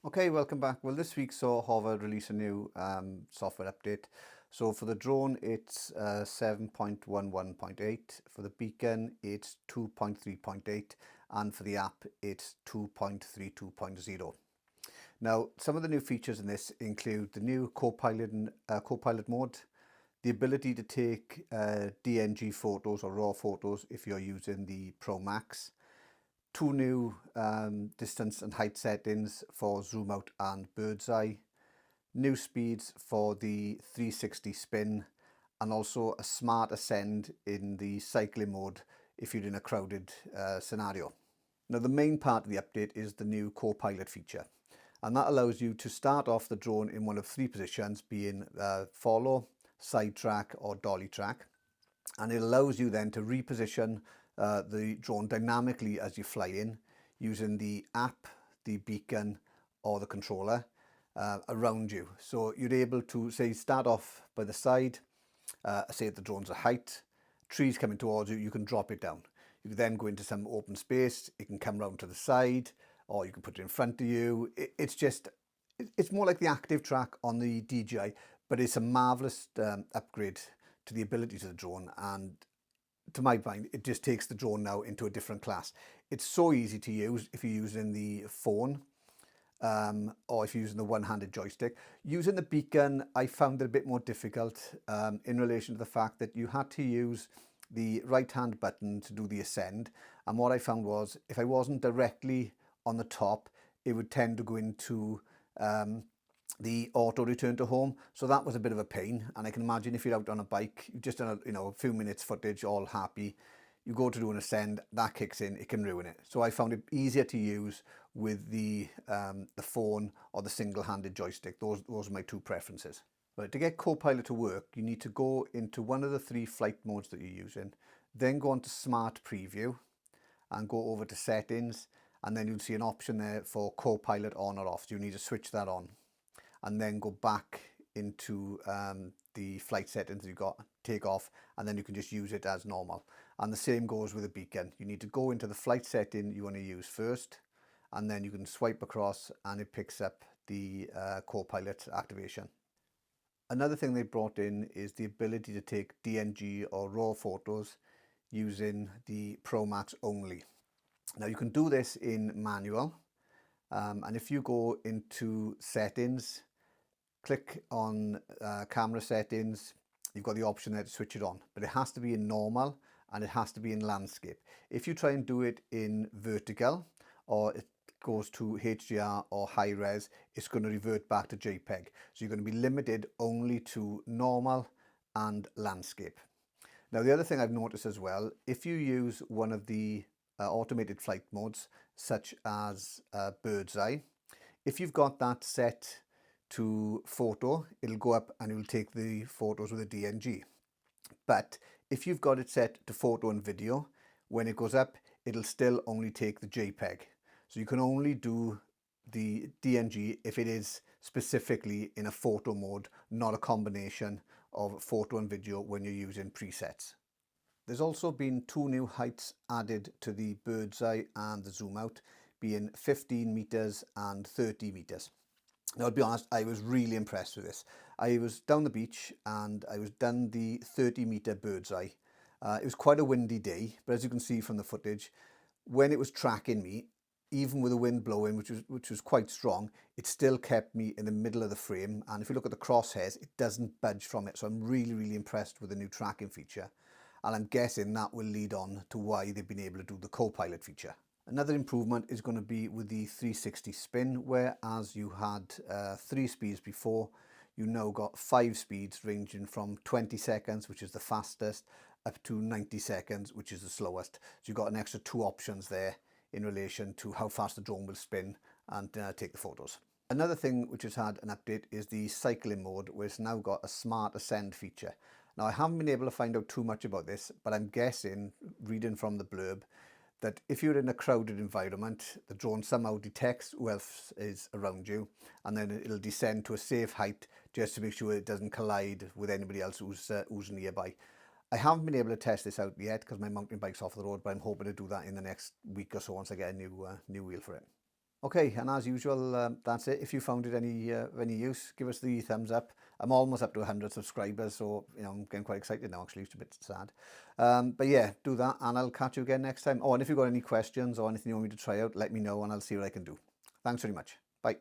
Okay, welcome back. Well, this week saw Hover release a new software update. So for the drone, it's 7.11.8. For the beacon, it's 2.3.8. And for the app, it's 2.32.0. Now, some of the new features in this include the new co-pilot mode, the ability to take DNG photos or raw photos if you're using the ProMax, two new distance and height settings for zoom out and bird's eye, new speeds for the 360 spin, and also a smart ascend in the cycling mode if you're in a crowded scenario. Now, the main part of the update is the new co-pilot feature, and that allows you to start off the drone in one of three positions, being follow, side track or dolly track, and it allows you then to reposition the drone dynamically as you fly in using the app, the beacon or the controller around you. So you're able to say start off by the side, say at the drone's a height, trees coming towards you, you can drop it down. You can then go into some open space, it can come round to the side, or you can put it in front of you. It's more like the active track on the DJI, but it's a marvelous upgrade to the abilities of the drone, and to my mind, it just takes the drone now into a different class. It's so easy to use if you're using the phone or if you're using the one-handed joystick. Using the beacon, I found it a bit more difficult in relation to the fact that you had to use the right-hand button to do the ascend. And what I found was if I wasn't directly on the top, it would tend to go into the auto return to home. So that was a bit of a pain. And I can imagine if you're out on a bike, you've just done a few minutes footage, all happy, you go to do an ascend, that kicks in, it can ruin it. So I found it easier to use with the phone or the single-handed joystick. Those are my two preferences. But to get Copilot to work, you need to go into one of the three flight modes that you're using, then go on to Smart Preview and go over to Settings, and then you'll see an option there for Copilot on or off. So you need to switch that on, and then go back into the flight settings you got, take off, and then you can just use it as normal. And the same goes with the beacon. You need to go into the flight setting you want to use first, and then you can swipe across and it picks up the co-pilot activation. Another thing they brought in is the ability to take DNG or raw photos using the ProMax only. Now you can do this in manual, and if you go into settings, click on camera settings, you've got the option there to switch it on, but it has to be in normal and it has to be in landscape. If you try and do it in vertical, or it goes to HDR or high res, it's going to revert back to JPEG. So you're going to be limited only to normal and landscape. Now, the other thing I've noticed as well, if you use one of the automated flight modes, such as bird's eye, if you've got that set to photo, it'll go up and it'll take the photos with a DNG. But if you've got it set to photo and video, when it goes up, it'll still only take the JPEG. So you can only do the DNG if it is specifically in a photo mode, not a combination of photo and video when you're using presets. There's also been two new heights added to the bird's eye and the zoom out, being 15 meters and 30 meters. Now, I'll be honest, I was really impressed with this. I was down the beach and I was done the 30-meter bird's eye. It was quite a windy day, but as you can see from the footage, when it was tracking me, even with the wind blowing, which was quite strong, it still kept me in the middle of the frame. And if you look at the crosshairs, it doesn't budge from it. So I'm really, really impressed with the new tracking feature. And I'm guessing that will lead on to why they've been able to do the co-pilot feature. Another improvement is going to be with the 360 spin, whereas you had 3 speeds before, you now got 5 speeds ranging from 20 seconds, which is the fastest, up to 90 seconds, which is the slowest. So you've got an extra 2 options there in relation to how fast the drone will spin and take the photos. Another thing which has had an update is the cycling mode, where it's now got a smart ascend feature. Now, I haven't been able to find out too much about this, but I'm guessing, reading from the blurb, that if you're in a crowded environment, the drone somehow detects who else is around you, and then it'll descend to a safe height just to make sure it doesn't collide with anybody else who's nearby. I haven't been able to test this out yet because my mountain bike's off the road, but I'm hoping to do that in the next week or so once I get a new wheel for it. Okay, and as usual, that's it. If you found it of any use, give us the thumbs up. I'm almost up to 100 subscribers, so I'm getting quite excited now. Actually, it's a bit sad, but yeah, do that, and I'll catch you again next time. Oh, and if you've got any questions or anything you want me to try out, let me know, and I'll see what I can do. Thanks very much. Bye.